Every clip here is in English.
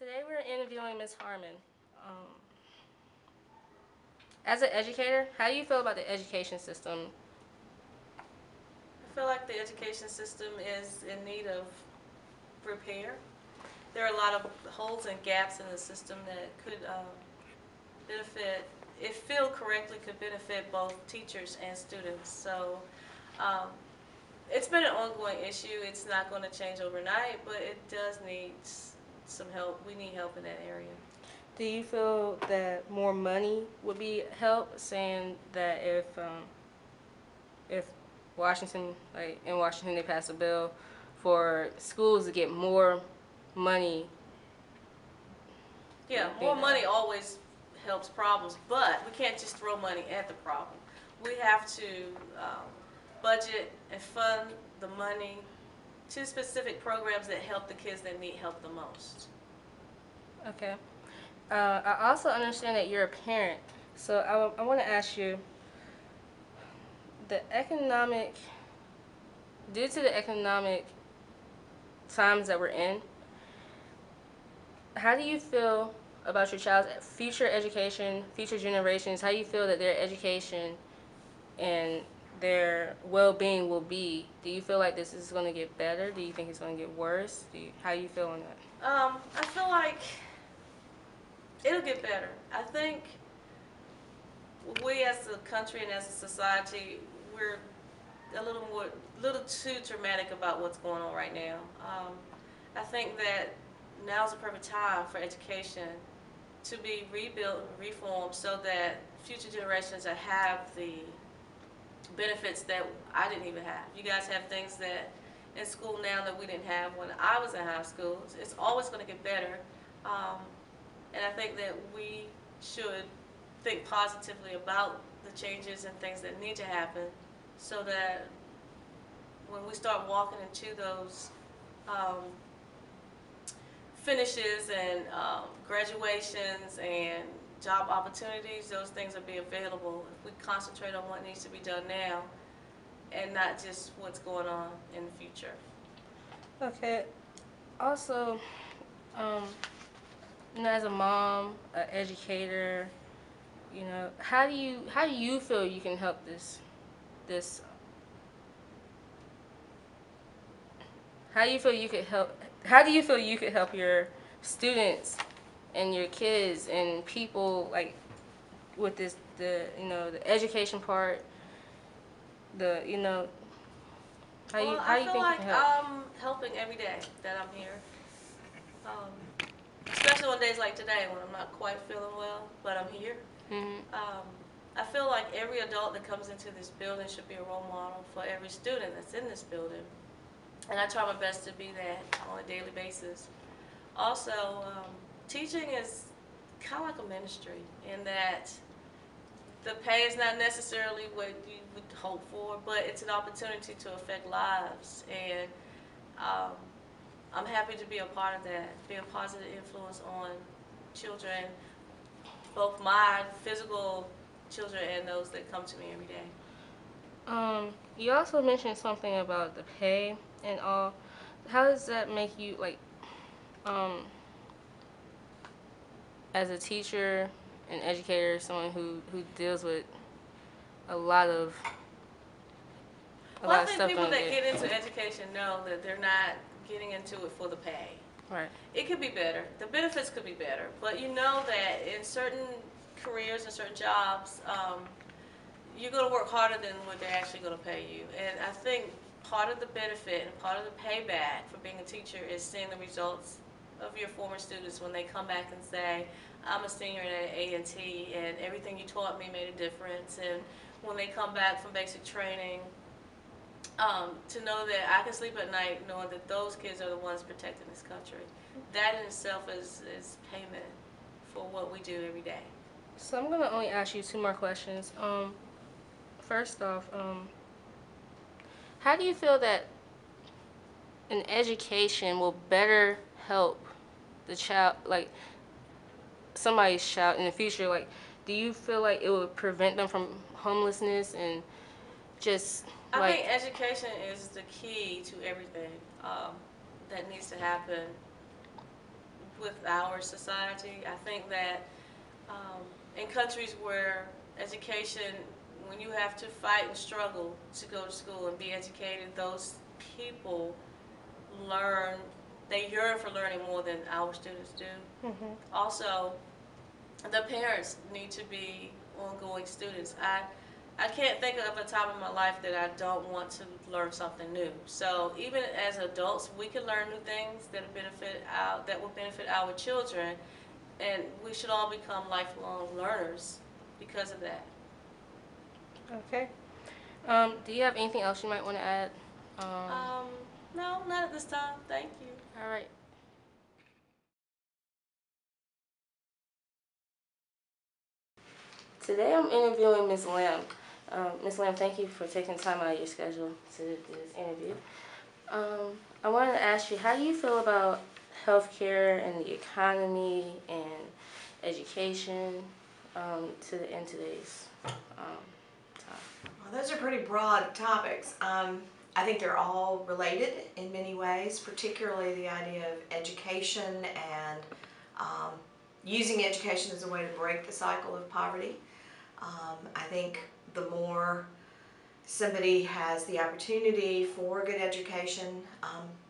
Today we're interviewing Ms. Harmon. Um, as an educator, how do you feel about the education system? I feel like the education system is in need of repair. There are a lot of holes and gaps in the system that could benefit, if filled correctly, could benefit both teachers and students. So um, it's been an ongoing issue. It's not going to change overnight, but it does need some help. We need help in that area. Do you feel that more money would be help? Saying that if Washington, like in Washington, they passed a bill for schools to get more money. Yeah, more money always helps problems, but we can't just throw money at the problem. We have to um, budget and fund the money to specific programs that help the kids that need help the most. Okay. I also understand that you're a parent, so I want to ask you the economic, due to the economic times that we're in, how do you feel about your child's future education, future generations? How do you feel that their education and their well-being will be? Do you feel like this is going to get better? Do you think it's going to get worse? How do you feel on that? I feel like it'll get better. I think we as a country and as a society, we're little too dramatic about what's going on right now. I think that now's the perfect time for education to be rebuilt and reformed so that future generations have the benefits that I didn't even have. You guys have things that in school now that we didn't have when I was in high school. It's always going to get better. Um, and I think that we should think positively about the changes and things that need to happen so that when we start walking into those um, finishes and graduations and job opportunities, those things will be available if we concentrate on what needs to be done now and not just what's going on in the future. Okay. Also, um, as a mom, an educator, how do you feel you can help this how do you feel you could help how do you feel you could help your students and your kids and people like with the education part, the you know Well, how I do you feel think you like can help? I'm helping every day that I'm here. Um, Especially on days like today when I'm not quite feeling well, but I'm here. Mhm. I feel like every adult that comes into this building should be a role model for every student that's in this building. And I try my best to be that on a daily basis. Also, teaching is kind of like a ministry in that the pay is not necessarily what you would hope for, but it's an opportunity to affect lives. And um, I'm happy to be a part of that, be a positive influence on children, both my physical children and those that come to me every day. You also mentioned something about the pay and all. How does that make you like um as a teacher and educator, someone who deals with a lot of a Well, I lot of think stuff people don't that get get into education know that they're not getting into it for the pay. right. It could be better. The benefits could be better, but you know that in certain careers and certain jobs, you're going to work harder than what they're actually going to pay you. And I think part of the benefit and part of the payback for being a teacher is seeing the results of your former students when they come back and say, I'm a senior at A&T and everything you taught me made a difference. And when they come back from basic training, to know that I can sleep at night knowing that those kids are the ones protecting this country. That in itself is payment for what we do every day. So I'm gonna only ask you two more questions. First off, how do you feel that an education will better help the child, like somebody's child in the future? Like, do you feel like it would prevent them from homelessness and just I think like education is the key to everything that needs to happen with our society. I think that in countries where education, when you have to fight and struggle to go to school and be educated, those people learn, they yearn for learning more than our students do. Also, the parents need to be ongoing students. I can't think of a time in my life that I don't want to learn something new. So even as adults, we can learn new things that will benefit our children, and we should all become lifelong learners because of that. Okay. Do you have anything else you might want to add? Um, no, not at this time. Thank you. All right. Today I'm interviewing Ms. Lamb. Ms. Lamb, thank you for taking time out of your schedule to do this interview. I wanted to ask you, how do you feel about healthcare and the economy and education in today's time? Well, those are pretty broad topics. I think they're all related in many ways, particularly the idea of education and using education as a way to break the cycle of poverty. I think the more somebody has the opportunity for a good education,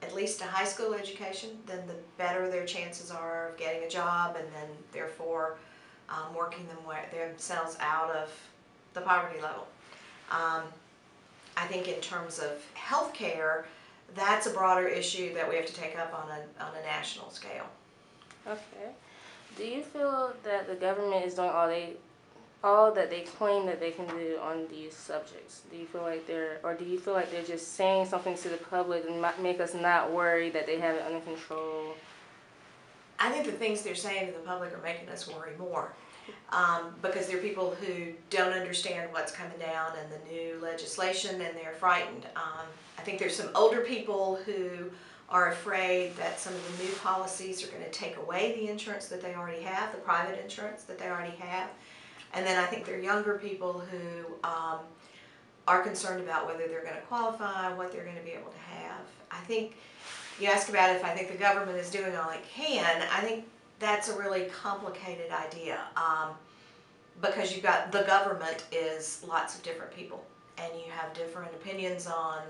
at least a high school education, then the better their chances are of getting a job and then therefore working themselves out of the poverty level. I think in terms of healthcare, that's a broader issue that we have to take up on a national scale. Okay. Do you feel that the government is doing all that they claim that they can do on these subjects? Do you feel like do you feel like they're just saying something to the public and make us not worry that they have it under control? I think the things they're saying to the public are making us worry more. Because there are people who don't understand what's coming down and the new legislation, and they're frightened. I think there's some older people who are afraid that some of the new policies are going to take away the insurance that they already have, the private insurance that they already have. And then I think there are younger people who are concerned about whether they're going to qualify, what they're going to be able to have. I think you ask about if I think the government is doing all it can. I think that's a really complicated idea because you've got the government is lots of different people, and you have different opinions on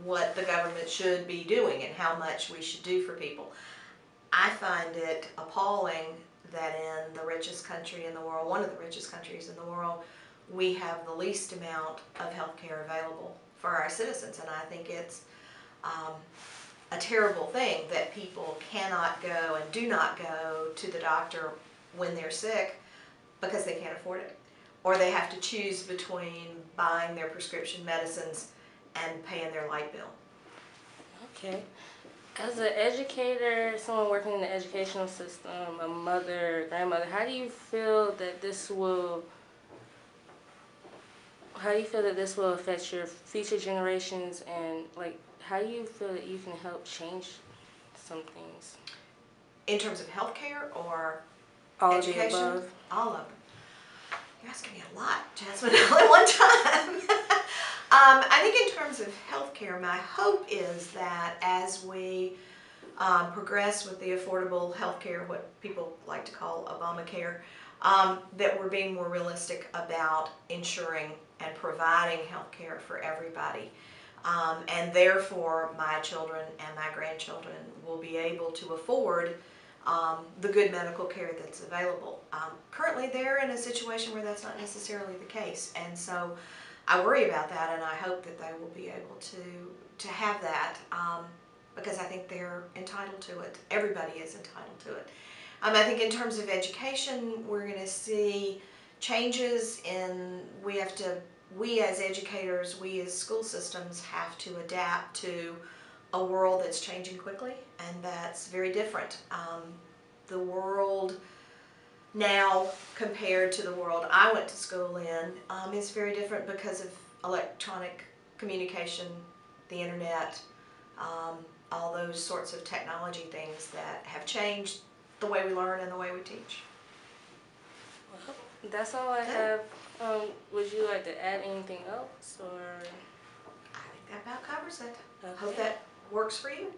what the government should be doing and how much we should do for people. I find it appalling that in the richest country in the world, one of the richest countries in the world, we have the least amount of health care available for our citizens, and I think it's a terrible thing that people cannot go and do not go to the doctor when they're sick because they can't afford it. Or they have to choose between buying their prescription medicines and paying their light bill. Okay. As an educator, someone working in the educational system, a mother, grandmother, how do you feel that this will affect your future generations, and how do you feel that you can help change some things? In terms of healthcare or All education? of the above. All of them. You're asking me a lot, Jazmine, all at one time. I think in terms of healthcare, my hope is that as we progress with the affordable healthcare, what people like to call Obamacare, that we're being more realistic about ensuring and providing healthcare for everybody. And therefore, my children and my grandchildren will be able to afford the good medical care that's available. Currently, they're in a situation where that's not necessarily the case, and so I worry about that, and I hope that they will be able to have that because I think they're entitled to it. Everybody is entitled to it. I think in terms of education, we're going to see changes in, we as educators, we as school systems have to adapt to a world that's changing quickly, and that's very different. The world now compared to the world I went to school in is very different because of electronic communication, the internet, all those sorts of technology things that have changed the way we learn and the way we teach. Well, that's all I have. Would you like to add anything else, or? I think that about covers it. Okay. Hope that works for you.